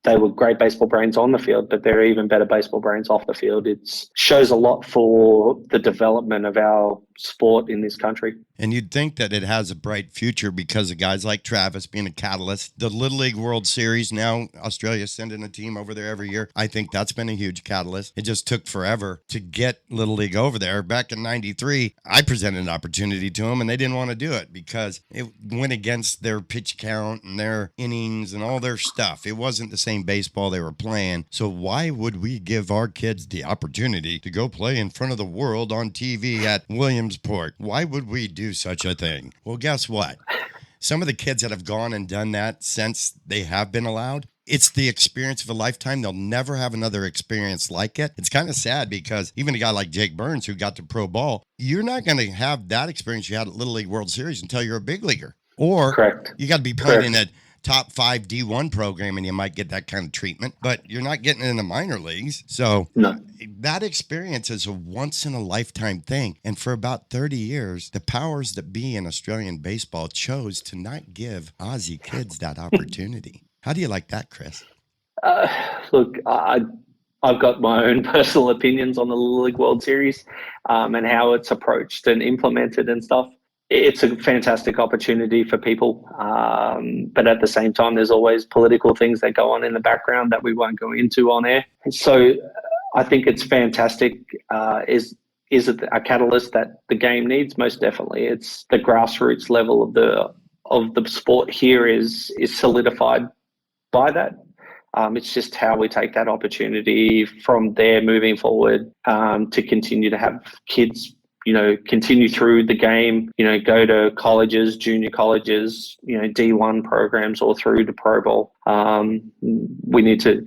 they were great baseball brains on the field, but they're even better baseball brains off the field. It shows a lot for the development of our sport in this country. And you'd think that it has a bright future because of guys like Travis being a catalyst. The Little League World Series, now Australia's sending a team over there every year. I think that's been a huge catalyst. It just took forever to get Little League over there. Back in 93, I presented an opportunity to them, and they didn't want to do it because it went against their pitch count and their innings and all their stuff. It wasn't the same baseball they were playing. So why would we give our kids the opportunity to go play in front of the world on TV at Williamsport? Why would we do such a thing? Well, guess what? Some of the kids that have gone and done that since they have been allowed, it's the experience of a lifetime. They'll never have another experience like it. It's kind of sad because even a guy like Jake Burns, who got to pro ball, you're not going to have that experience you had at Little League World Series until you're a big leaguer. Or Correct. You got to be playing in a top 5 D1 program and you might get that kind of treatment, but you're not getting it in the minor leagues. So that experience is a once in a lifetime thing. And for about 30 years, the powers that be in Australian baseball chose to not give Aussie kids that opportunity. How do you like that, Chris? Look, I've got my own personal opinions on the Little League World Series and how it's approached and implemented and stuff. It's a fantastic opportunity for people, but at the same time, there's always political things that go on in the background that we won't go into on air. And so I think it's fantastic. Is it a catalyst that the game needs? Most definitely. It's the grassroots level of the sport here is solidified by that. It's just how we take that opportunity from there moving forward to continue to have kids continue through the game, go to colleges, junior colleges, D1 programs or through to Pro Bowl. We need to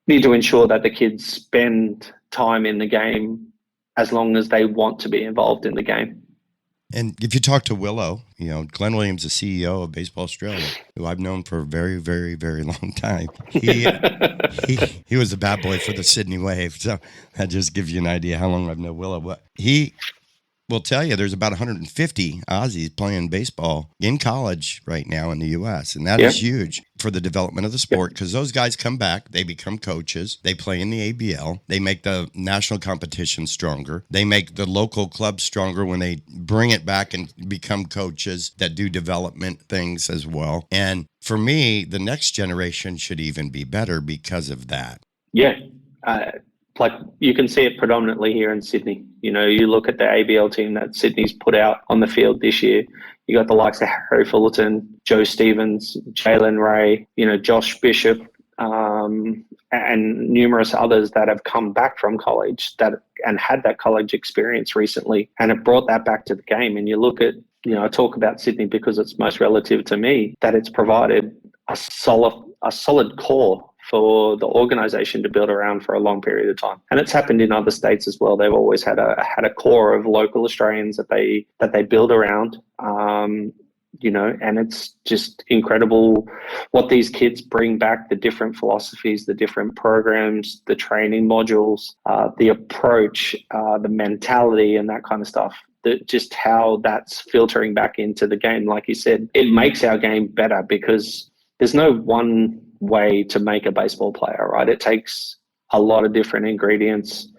ensure that the kids spend time in the game as long as they want to be involved in the game. And if you talk to Willow, Glenn Williams, the CEO of Baseball Australia, who I've known for a very, very, very long time, he was the bat boy for the Sydney Wave. So that just gives you an idea how long I've known Willow. But he will tell you there's about 150 Aussies playing baseball in college right now in the U.S., and that is huge for the development of the sport because those guys come back, they become coaches, they play in the ABL, they make the national competition stronger, they make the local clubs stronger when they bring it back and become coaches that do development things as well. And for me, the next generation should even be better because of that. Yeah. Like you can see it predominantly here in Sydney. You look at the ABL team that Sydney's put out on the field this year. You got the likes of Harry Fullerton, Joe Stevens, Jalen Ray, Josh Bishop, and numerous others that have come back from college and had that college experience recently and have brought that back to the game. And you look at, I talk about Sydney because it's most relative to me, that it's provided a solid core for the organization to build around for a long period of time. And it's happened in other states as well. They've always had a core of local Australians that they build around, and it's just incredible what these kids bring back, the different philosophies, the different programs, the training modules, the approach, the mentality and that kind of stuff. Just how that's filtering back into the game. Like you said, it makes our game better because there's no one way to make a baseball player, right? It takes a lot of different ingredients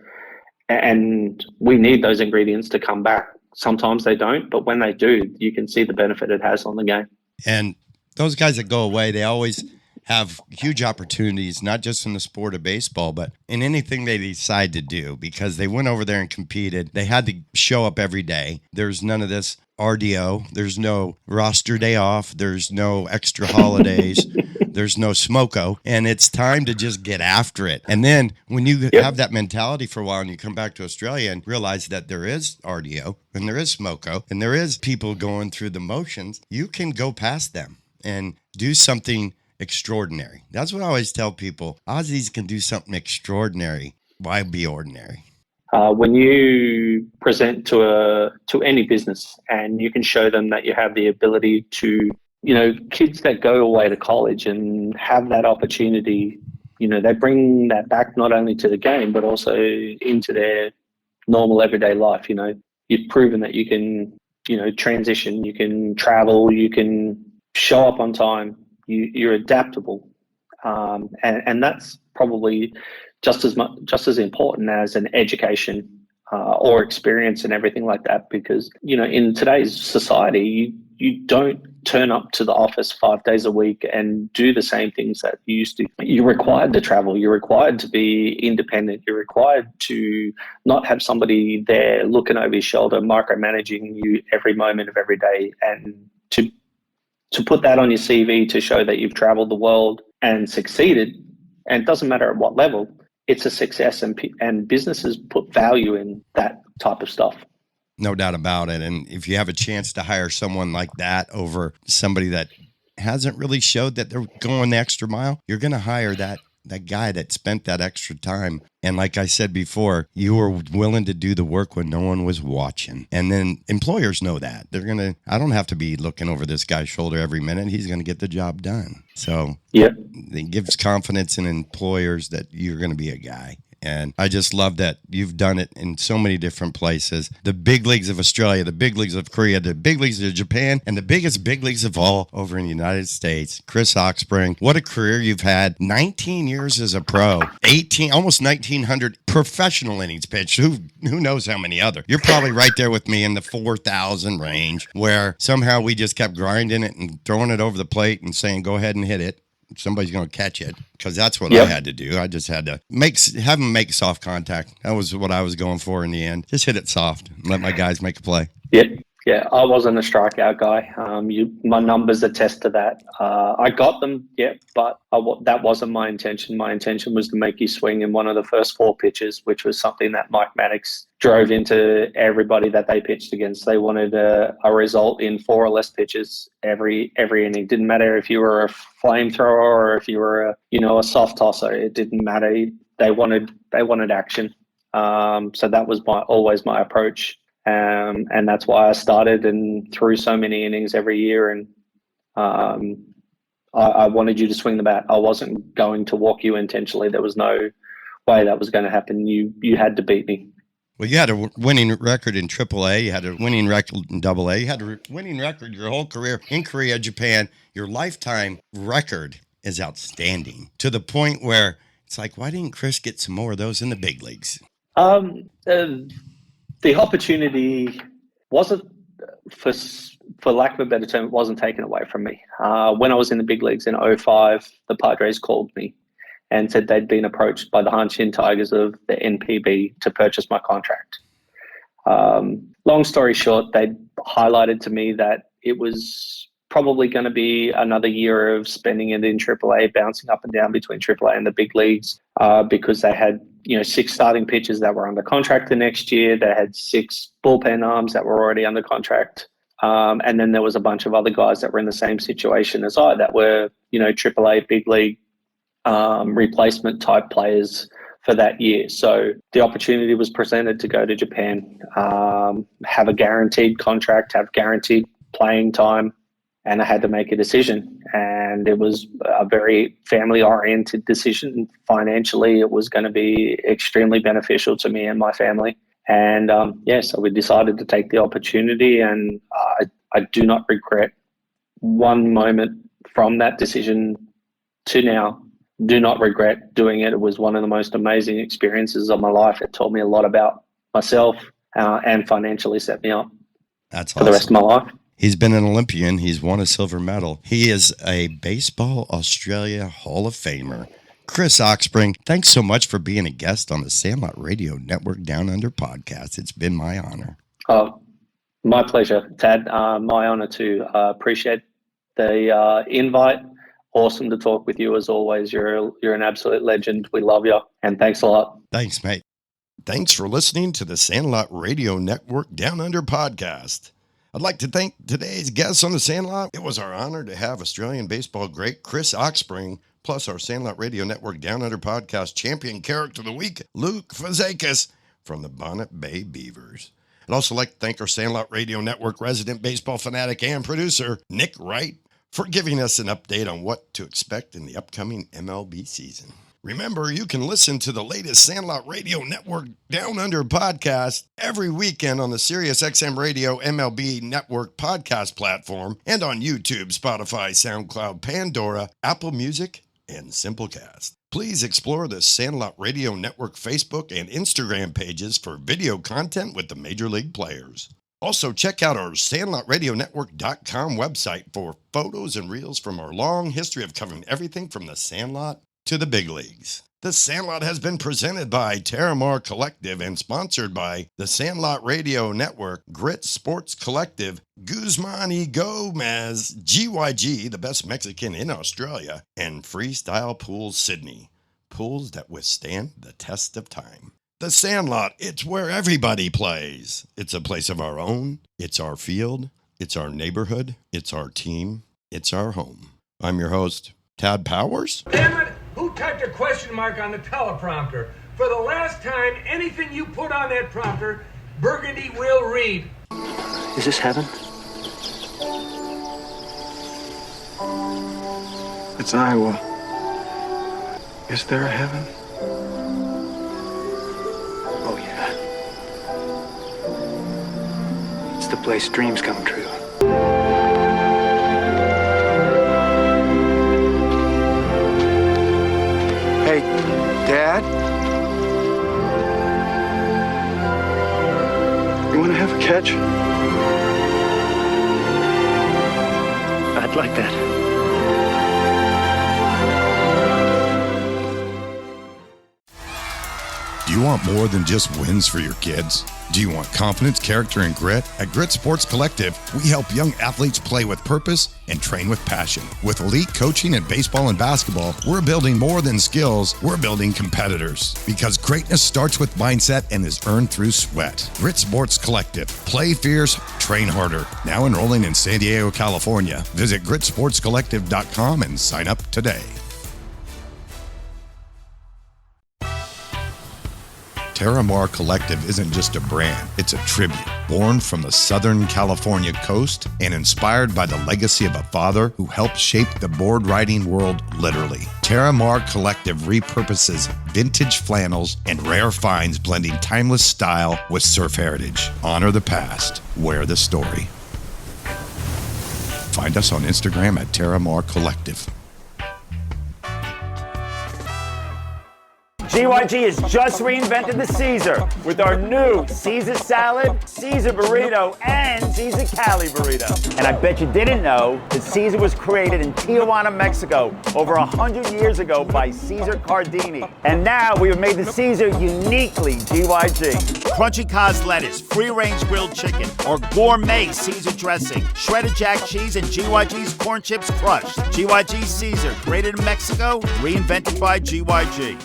and we need those ingredients to come back. Sometimes they don't, but when they do, you can see the benefit it has on the game. And those guys that go away, they always have huge opportunities, not just in the sport of baseball, but in anything they decide to do, because they went over there and competed. They had to show up every day. There's none of this RDO. There's no roster day off. There's no extra holidays. There's no smoko. And it's time to just get after it. And then when you have that mentality for a while and you come back to Australia and realize that there is RDO and there is smoko and there is people going through the motions, you can go past them and do something extraordinary. That's what I always tell people. Aussies can do something extraordinary. Why be ordinary? When you present to any business and you can show them that you have the ability to, kids that go away to college and have that opportunity, they bring that back not only to the game, but also into their normal everyday life. You've proven that you can, transition, you can travel, you can show up on time, you're adaptable. And that's probably just as important as an education or experience and everything like that, because in today's society you don't turn up to the office 5 days a week and do the same things that you used to. You're required to travel, you're required to be independent, you're required to not have somebody there looking over your shoulder micromanaging you every moment of every day, and to put that on your CV to show that you've traveled the world and succeeded, and it doesn't matter at what level, it's a success, and businesses put value in that type of stuff. No doubt about it. And if you have a chance to hire someone like that over somebody that hasn't really showed that they're going the extra mile, you're going to hire that guy that spent that extra time. And like I said before, you were willing to do the work when no one was watching. And then employers know that. I don't have to be looking over this guy's shoulder every minute. He's going to get the job done. So it gives confidence in employers that you're going to be a guy. And I just love that you've done it in so many different places. The big leagues of Australia, the big leagues of Korea, the big leagues of Japan, and the biggest big leagues of all over in the United States. Chris Oxspring, what a career you've had. 19 years as a pro, almost 1,900 professional innings pitched. Who knows how many other? You're probably right there with me in the 4,000 range, where somehow we just kept grinding it and throwing it over the plate and saying, go ahead and hit it. Somebody's going to catch it, because that's what I had to do. I just had to have them make soft contact. That was what I was going for in the end. Just hit it soft and let my guys make a play. Yeah, I wasn't a strikeout guy. My numbers attest to that. I got them, but that wasn't my intention. My intention was to make you swing in one of the first 4 pitches, which was something that Mike Maddox drove into everybody that they pitched against. They wanted a result in 4 or less pitches every inning. Didn't matter if you were a flamethrower or if you were a soft tosser. It didn't matter. They wanted action. So that was always my approach. And that's why I started and threw so many innings every year. And I wanted you to swing the bat. I wasn't going to walk you intentionally. There was no way that was going to happen. You had to beat me. Well, you had a winning record in AAA. You had a winning record in AA. You had a winning record your whole career in Korea, Japan. Your lifetime record is outstanding, to the point where it's like, why didn't Chris get some more of those in the big leagues? The opportunity wasn't, for lack of a better term, it wasn't taken away from me. When I was in the big leagues in 2005, the Padres called me and said they'd been approached by the Hanshin Tigers of the NPB to purchase my contract. Long story short, they highlighted to me that it was probably going to be another year of spending it in AAA, bouncing up and down between AAA and the big leagues, because they had 6 starting pitchers that were under contract the next year. They had 6 bullpen arms that were already under contract. And then there was a bunch of other guys that were in the same situation as I, that were, AAA, big league, replacement type players for that year. So the opportunity was presented to go to Japan, have a guaranteed contract, have guaranteed playing time, and I had to make a decision. And it was a very family-oriented decision. Financially, it was going to be extremely beneficial to me and my family. And so we decided to take the opportunity, and I do not regret one moment from that decision to now. Do not regret doing it. It was one of the most amazing experiences of my life. It taught me a lot about myself and financially set me up That's for the rest of my life. He's been an Olympian. He's won a silver medal. He is a Baseball Australia Hall of Famer. Chris Oxspring, thanks so much for being a guest on the Sandlot Radio Network Down Under podcast. It's been my honor. Oh, my pleasure, Tad. My honor to appreciate the invite. Awesome to talk with you as always. You're an absolute legend. We love you, and thanks a lot. Thanks, mate. Thanks for listening to the Sandlot Radio Network Down Under podcast. I'd like to thank today's guests on the Sandlot. It was our honor to have Australian baseball great Chris Oxspring, plus our Sandlot Radio Network Down Under podcast champion character of the week, Luke Fazekas from the Bonnet Bay Beavers. I'd also like to thank our Sandlot Radio Network resident baseball fanatic and producer, Nick Wright, for giving us an update on what to expect in the upcoming MLB season. Remember, you can listen to the latest Sandlot Radio Network Down Under podcast every weekend on the SiriusXM Radio MLB Network podcast platform and on YouTube, Spotify, SoundCloud, Pandora, Apple Music, and Simplecast. Please explore the Sandlot Radio Network Facebook and Instagram pages for video content with the Major League players. Also, check out our SandlotRadioNetwork.com website for photos and reels from our long history of covering everything from the Sandlot to the big leagues. The Sandlot has been presented by Terramar Collective and sponsored by the Sandlot Radio Network, Grit Sports Collective, Guzman y Gomez, GYG, the best Mexican in Australia, and Freestyle Pools Sydney, pools that withstand the test of time. The Sandlot, it's where everybody plays. It's a place of our own. It's our field. It's our neighborhood. It's our team. It's our home. I'm your host, Tad Powers. Damn it! Who typed a question mark on the teleprompter? For the last time, anything you put on that prompter, Burgundy will read. Is this heaven? It's Iowa. Is there a heaven? Oh, yeah. It's the place dreams come true. Hey, Dad? You want to have a catch? I'd like that. Do you want more than just wins for your kids? Do you want confidence, character, and grit? At Grit Sports Collective, we help young athletes play with purpose and train with passion. With elite coaching in baseball and basketball, we're building more than skills, we're building competitors. Because greatness starts with mindset and is earned through sweat. Grit Sports Collective. Play fierce, train harder. Now enrolling in San Diego, California. Visit gritsportscollective.com and sign up today. Terramar Collective isn't just a brand, it's a tribute. Born from the Southern California coast and inspired by the legacy of a father who helped shape the board riding world literally. Terramar Collective repurposes vintage flannels and rare finds, blending timeless style with surf heritage. Honor the past, wear the story. Find us on Instagram at Terramar Collective. GYG has just reinvented the Caesar with our new Caesar salad, Caesar burrito, and Caesar Cali burrito. And I bet you didn't know that Caesar was created in Tijuana, Mexico over 100 years ago by Caesar Cardini. And now we have made the Caesar uniquely GYG. Crunchy Cos lettuce, free-range grilled chicken, or gourmet Caesar dressing, shredded jack cheese, and GYG's corn chips crushed. GYG Caesar, created in Mexico, reinvented by GYG.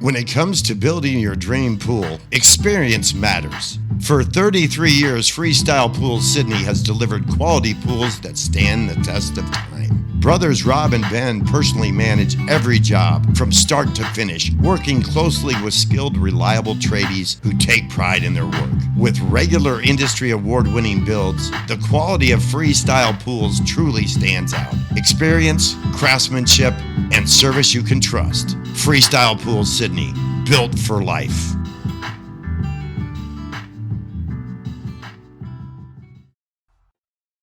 When it comes to building your dream pool, experience matters. For 33 years, Freestyle Pools Sydney has delivered quality pools that stand the test of time. Brothers Rob and Ben personally manage every job from start to finish, working closely with skilled, reliable tradies who take pride in their work. With regular industry award-winning builds, the quality of Freestyle Pools truly stands out. Experience, craftsmanship, and service you can trust. Freestyle Pools Sydney, built for life.